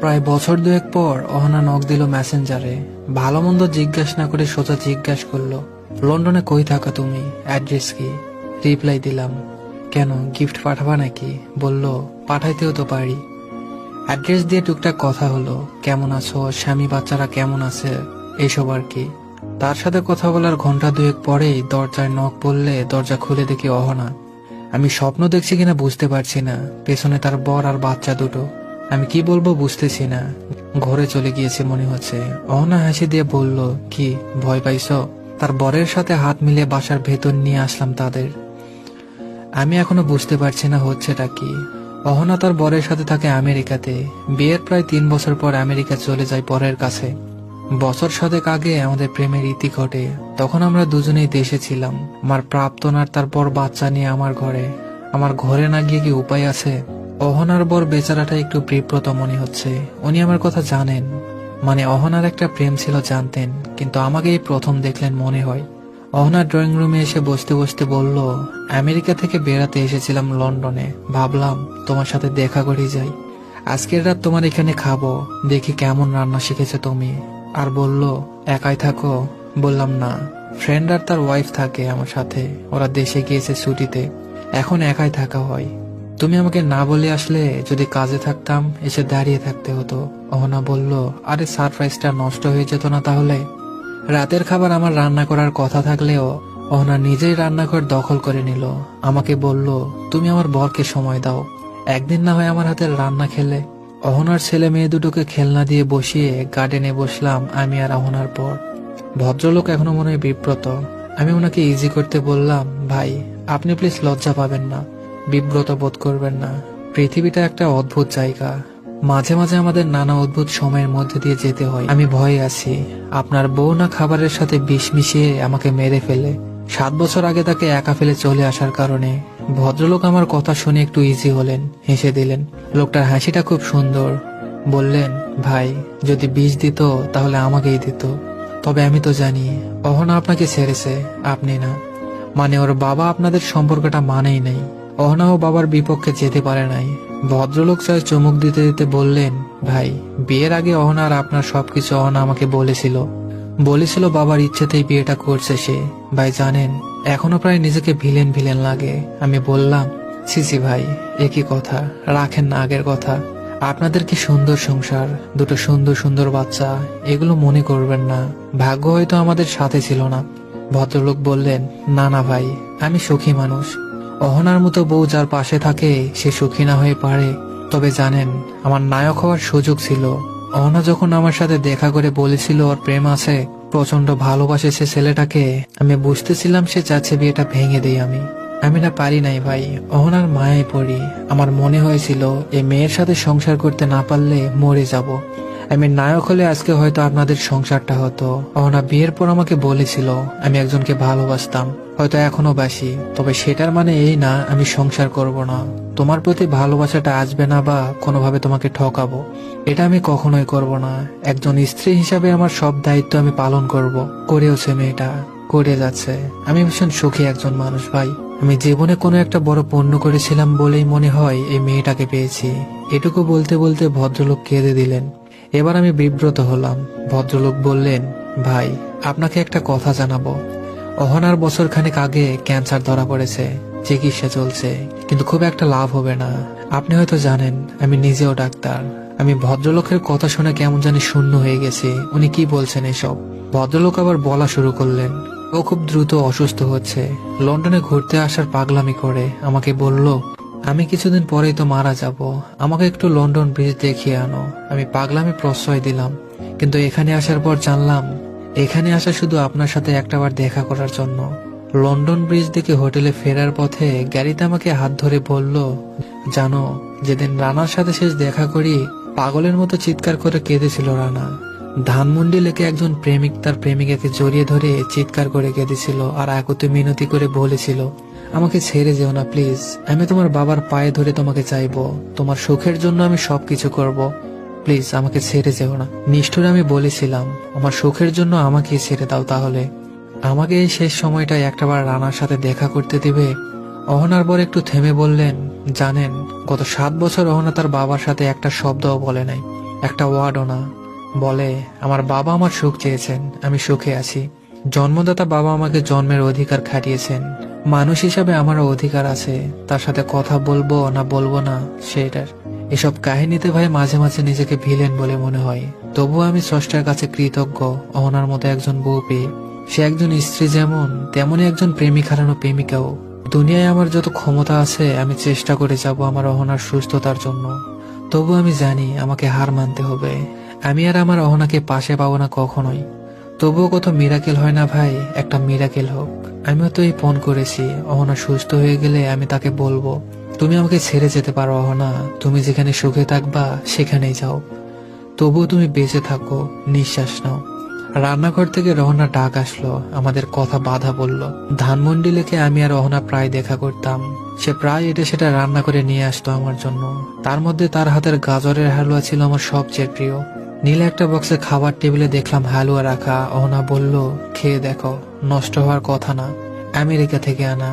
প্রায় বছর দুয়েক পর অহনা নক দিল মেসেঞ্জারে। ভালো মন্দ জিজ্ঞেস না করে সোজা জিজ্ঞাসা করলো, লন্ডনে কই থাকা তুমি, অ্যাড্রেস কি? রিপ্লাই দিলাম, কেন গিফট পাঠাবা নাকি? বলল, পাঠাইতেও তো পারি। অ্যাড্রেস দিয়ে টুকটাক কথা হলো, কেমন আছো, স্বামী বাচ্চারা কেমন আছে, এইসব আর কি। তার সাথে কথা বলার ঘন্টা দুয়েক পরেই দরজায় নক পড়লে দরজা খুলে দেখি অহনা। আমি স্বপ্ন দেখছি কিনা বুঝতে পারছি না, পেছনে তার বর আর বাচ্চা দুটো। আমি কি বলবো বুঝতেছি না, ঘরে চলে গিয়েছে মনে হচ্ছে। অহনা হাসি দিয়ে বলল, কি ভয় পাইছো? তার বরের সাথে হাত মিলিয়ে বাসার ভেতর নিয়ে আসলাম তাদের। আমি এখনো বুঝতে পারছি না হচ্ছেটা কি। অহনা তার বরের সাথে থাকে আমেরিকাতে। বিয়ের প্রায় 3 বছর পর আমেরিকা চলে যায় বরের কাছে। বছর সাতেক আগে আমাদের প্রেমের ইতি ঘটে। তখন আমরা দুজনেই দেশে ছিলাম। আমার প্রাক্তন আর তারপর বাচ্চা নিয়ে আমার ঘরে না গিয়ে কি উপায় আছে? অহনার বর বেচারাটা একটু বিব্রত মনে হচ্ছে। উনি আমার কথা জানেন, মানে অহনার একটা প্রেম ছিল জানতেন, কিন্তু আমাকে এই প্রথম দেখলেন মনে হয়। অহনার ড্রয়িং রুমে এসে বসতে বসতে বলল, আমেরিকা থেকে বেড়াতে এসেছিলাম লন্ডনে, ভাবলাম তোমার সাথে দেখা করে যাই। আজকের রাত তোমার এখানে খাবো, দেখি কেমন রান্না শিখেছো তুমি। আর বলল, একাই থাকো? বললাম না, ফ্রেন্ড আর তার ওয়াইফ থাকে আমার সাথে, ওরা দেশে গিয়েছে ছুটিতে, এখন একাই থাকা হয়। তুমি আমাকে না বলে আসলে, যদি কাজে থাকতাম এসে দাঁড়িয়ে থাকতে হতো। অহনা বলল, আরে সারপ্রাইজটা নষ্ট হয়ে যেত না তাহলে? রাতের খাবার আমার রান্না করার কথা থাকলেও অহনা নিজেই রান্নাঘর দখল করে নিল। আমাকে বলল, তুমি আমার বরকে সময় দাও, একদিন না হয় আমার হাতের রান্না খেলে। অহনার ছেলে মেয়ে দুটোকে খেলনা দিয়ে বসিয়ে গার্ডেনে বসলাম আমি আর অহনার পর। ভদ্রলোক এখনো মনে হয় বিব্রত। আমি ওনাকে ইজি করতে বললাম, ভাই আপনি প্লিজ লজ্জা পাবেন না, বিব্রত বোধ করবেন না। পৃথিবীটা একটা অদ্ভুত জায়গা, মাঝে মাঝে আমাদের নানা অদ্ভুত সময়ের মধ্যে দিয়ে যেতে হয়। আমি ভয়ে আছি আপনার বউ না খাবারের সাথে বিষ মিশিয়ে আমাকে মেরে ফেলে। 7 বছর আগে তাকে একা ফেলে চলে আসার কারণে। ভদ্রলোক আমার কথা শুনে একটু ইজি হলেন, হেসে দিলেন। লোকটার হাসিটা খুব সুন্দর। বললেন, ভাই যদি বিষ দিত তাহলে আমাকেই দিত। তবে আমি তো জানি অহনা আপনাকে ছেড়েছে, আপনি না। মানে ওর বাবা আপনাদের সম্পর্কটা মানেই নাই। অহনাও বাবার বিপক্ষে যেতে পারে নাই। ভদ্রলোক চায় চমক দিতে দিতে বললেন, ভাই বিয়ের আগে অহনা আর আপনার সবকিছু অহনা আমাকে বলেছিল বাবার ইচ্ছেতেই বিয়েটা করছে সে। ভাই জানেন, এখনো প্রায় নিজেকে ভিলেন ভিলেন লাগে। আমি বললাম, সিসি ভাই একই কথা, রাখেন না আগের কথা। আপনাদের কি সুন্দর সংসার, দুটো সুন্দর সুন্দর বাচ্চা, এগুলো মনে করবেন না। ভাগ্য হয়তো আমাদের সাথে ছিল না। ভদ্রলোক বললেন, না না ভাই, আমি সুখী মানুষ। অহনার মতো বউ যার পাশে থাকে সে সুখী না হয়ে পারে। তবে জানেন, আমার নায়ক হওয়ার সুযোগ ছিল। অহনা যখন আমার সাথে দেখা করে বলেছিল ওর প্রেম আছে, প্রচন্ড ভালোবাসে সে ছেলেটাকে, আমি বুঝতেছিলাম সে চাচ্ছে বিয়েটা ভেঙে দেই আমি না পারি নাই ভাই, অহনার মায়ায় পড়ি। আমার মনে হয়েছিল এই মেয়ের সাথে সংসার করতে না পারলে মরে যাব। আমি নায়ক হলে আজকে হয়তো আপনাদের সংসারটা হতো। অহনা বিয়ের পর আমাকে বলেছিল আমি একজনকে ভালোবাসতাম, হয়তো এখনো বাসি, তবে সেটার মানে এই না আমি সংসার করব না। তোমার প্রতি ভালোবাসাটা আসবে না বা কোনোভাবে তোমাকে ঠকাবো, এটা আমি কখনোই করব না। একজন স্ত্রী হিসাবে আমার সব দায়িত্ব আমি পালন করব। করেওছে মেয়েটা, করে যাচ্ছে। আমি ভীষণ সুখী একজন মানুষ ভাই। আমি জীবনে কোনো একটা বড় পুণ্য করেছিলাম বলেই মনে হয় এই মেয়েটাকে পেয়েছি। এটুকু বলতে বলতে ভদ্রলোক কেঁদে দিলেন। এবার আমি বিব্রত হলাম। ভদ্রলোক বললেন, ভাই আপনাকে একটা কথা জানাবো। অহনার বছরখানেক আগে ক্যান্সার ধরা পড়েছে, চিকিৎসা চলছে, কিন্তু খুব একটা লাভ হবে না। আপনি হয়তো জানেন আমি নিজেও ডাক্তার। আমি ভদ্রলোকের কথা শুনে কেমন জানি শূন্য হয়ে গেছি। উনি কি বলছেন এসব? ভদ্রলোক আবার বলা শুরু করলেন, ও খুব দ্রুত অসুস্থ হচ্ছে, লন্ডনে ঘুরতে আসার পাগলামি করে। আমাকে বলল, আমি কিছুদিন পরেই তো মারা যাব, আমাকে একটু লন্ডন ব্রিজ দেখিয়ে আনো। আমি পাগলামি প্রশ্রয় দিলাম, কিন্তু এখানে আসার পর জানলাম এখানে আসা শুধু আপনার সাথে একটাবার দেখা করার জন্য। লন্ডন ব্রিজ দেখে হোটেলে ফেরার পথে গাড়িতে আমাকে হাত ধরে বলল, জানো যেদিন রানার সাথে শেষ দেখা করি, পাগলের মতো চিৎকার করে কেঁদেছিল রানা। ধানমন্ডি লেকে একজন প্রেমিক তার প্রেমিকাকে জড়িয়ে ধরে চিৎকার করে কেঁদেছিল আর আকুতি মিনতি করে বলেছিল, আমাকে ছেড়ে যেও না প্লিজ, আমি তোমার বাবার পায়ে ধরে তোমাকে চাইবো, তোমার সুখের জন্য আমি সবকিছু করব, প্লিজ আমাকে ছেড়ে যেও না। নিষ্ঠুর আমি বলেছিলাম, আমার সুখের জন্য আমাকে ছেড়ে দাও তাহলে। আমাকে এই শেষ সময়টায় একটাবার রানার সাথে দেখা করতে দিবে? অহনার বর একটু থেমে বললেন, জানেন গত 7 বছর অহনা তার বাবার সাথে একটা শব্দও বলে নাই। একটা ওয়ার্ডও না। বলে আমার বাবা আমার সুখ চেয়েছেন, আমি সুখে আছি। জন্মদাতা বাবা আমাকে জন্মের অধিকার খাটিয়েছেন, মানুষ হিসাবে আমারও অধিকার আছে। তার সাথে কথা বলবো না বলবো না সেটার। এসব কাহিনীতে ভাই মাঝে মাঝে নিজেকে ভিলেন বলে মনে হয়। তবুও আমি স্রষ্টার কাছে কৃতজ্ঞ অহনার মতো একজন বউ পেয়ে। সে একজন স্ত্রী যেমন, তেমনি একজন প্রেমিক হারানো প্রেমিকাও। দুনিয়ায় আমার যত ক্ষমতা আছে আমি চেষ্টা করে যাব আমার অহনার সুস্থতার জন্য। তবু আমি জানি আমাকে হার মানতে হবে। আমি আর আমার অহনাকে পাশে পাবো না কখনোই। তবুও কত মিরাকেল হয় না ভাই, একটা মিরাকেল হোক। আমিও তো এই পণ করেছি, অহনা সুস্থ হয়ে গেলে আমি তাকে বলবো তুমি আমাকে ছেড়ে যেতে পারো অহনা, তুমি যেখানে সুখে থাকবা সেখানেই যাও। তবুও তুমি বেঁচে থাকো, নিঃশ্বাস নাও। রান্নাঘর থেকে রহনা ডাক আসলো, আমাদের কথা বাধা বলল। ধানমন্ডি লেকে আমি আর রহনা প্রায় দেখা করতাম। সে প্রায় এটা সেটা রান্না করে নিয়ে আসতো আমার জন্য। তার মধ্যে তার হাতের গাজরের হালুয়া ছিল আমার সবচেয়ে প্রিয়। নীলে একটা বক্সে খাবার টেবিলে দেখলাম হালুয়া রাখা। অহনা বলল খেয়ে দেখো, নষ্ট হওয়ার কথা না, আমেরিকা থেকে আনা,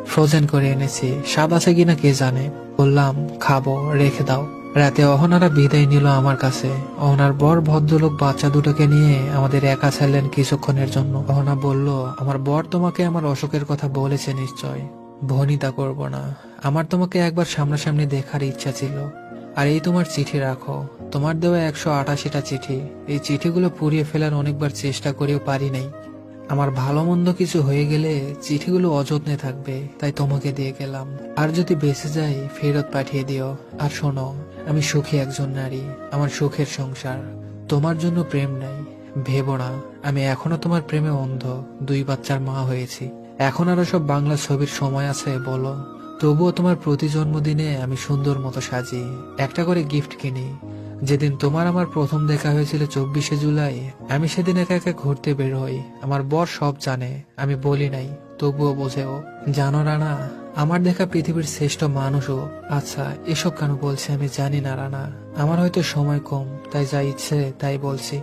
ফ্রোজেন করে এনেছি, স্বাদ আছে কিনা কে জানে। বললাম খাবো, রেখে দাও। রাতে অহনারা বিদায় নিল আমার কাছে। অহনার বর ভদ্রলোক বাচ্চা দুটোকে নিয়ে আমাদের একা ছাড়লেন কিছুক্ষণের জন্য। অহনা বলল আমার বর তোমাকে আমার অসুখের কথা বলেছে নিশ্চয়। ভনিতা করব না, আমার তোমাকে একবার সামনাসামনি দেখার ইচ্ছা ছিল। আর এই তোমার চিঠি রাখো, তোমার দেওয়া 188টা চিঠি। এই চিঠিগুলো পুড়িয়ে ফেলার অনেকবার চেষ্টা করেও পারি নাই। আমার ভালো মন্দ কিছু হয়ে গেলে চিঠিগুলো অযত্নে থাকবে, তাই তোমাকে দিয়ে গেলাম। আর যদি বেঁচে যাই ফেরত পাঠিয়ে দিও। আর শোনো, আমি সুখী একজন নারী, আমার সুখের সংসার। তোমার জন্য প্রেম নাই, ভেবো না। আমি এখনো তোমার প্রেমে অন্ধ, 2 বাচ্চার মা হয়েছি। এখন আরো সব বাংলা ছবির সময় আছে বলো? তবুও তোমার প্রতি জন্মদিনে আমি সুন্দর মতো সাজি, একটা করে গিফট কিনি। যেদিন তোমার আমার প্রথম দেখা হয়েছিল 24শে জুলাই, আমি সেদিন একা একা ঘুরতে বের হই। আমার বর সব জানে, আমি বলি নাই, তবুও বোঝেও। জানো রানা, আমার দেখা পৃথিবীর শ্রেষ্ঠ মানুষও। আচ্ছা এসব কেন বলছে আমি জানি না রানা, আমার হয়তো সময় কম, তাই যা ইচ্ছে তাই বলছি।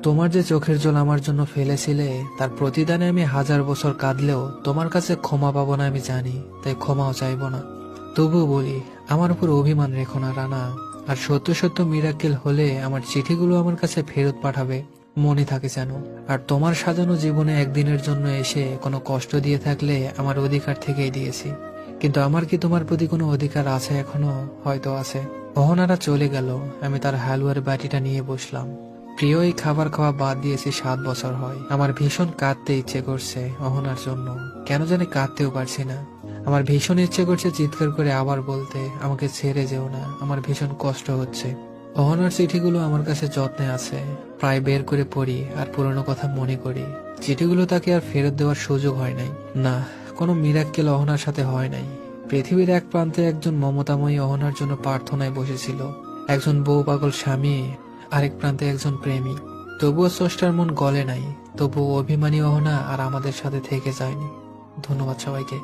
তোমার যে চোখের জল আমার জন্য ফেলেছিলে, তার প্রতিদানে আমি 1000 বছর কাঁদলেও তোমার কাছে ক্ষমা পাবো না আমি জানি, তাই ক্ষমাও চাইবো না। তবুও বলি আমার উপর অভিমান রেখো না রানা। আর সত্য সত্য মিরাকেল হলে আমার চিঠিগুলো আমার কাছে ফেরত পাঠাবে, মনে থাকে যেন। আর তোমার সাজানো জীবনে একদিনের জন্য এসে কোনো কষ্ট দিয়ে থাকলে আমার অধিকার থেকেই দিয়েছি। কিন্তু আমার কি তোমার প্রতি কোনো অধিকার আছে এখনো? হয়তো আছে। অহনারা চলে গেল, আমি তার হালুয়ার বাটিটা নিয়ে বসলাম। প্রিয় এই খাবার খাওয়া বাদ দিয়েছি 7 বছর হয়। আমার ভীষণ কাঁদতে ইচ্ছে করছে অহনার জন্য, কেন জানি কাঁদতেও পারছি না। আমার ভীষণ ইচ্ছে করছে চিৎকার করে আবার বলতে আমাকে ছেড়ে যেও না, আমার ভীষণ কষ্ট হচ্ছে। অহনার চিঠিগুলো আমার কাছে যত্নে আছে, প্রায় বের করে পড়ি আর পুরনো কথা মনে করি। চিঠিগুলো তাকে আর ফেরত দেওয়ার সুযোগ হয় নাই। না, কোনো মিরাক্কেল অহনার সাথে হয় নাই। পৃথিবীর এক প্রান্তে একজন মমতাময়ী অহনার জন্য প্রার্থনায় বসেছিল, একজন বউ পাগল স্বামী আরেক প্রান্তে একজন প্রেমী। তবুও স্রষ্টার মন গলে নাই, তবুও অভিমানী অহনা আর আমাদের সাথে থেকে যায়নি। ধন্যবাদ সবাইকে।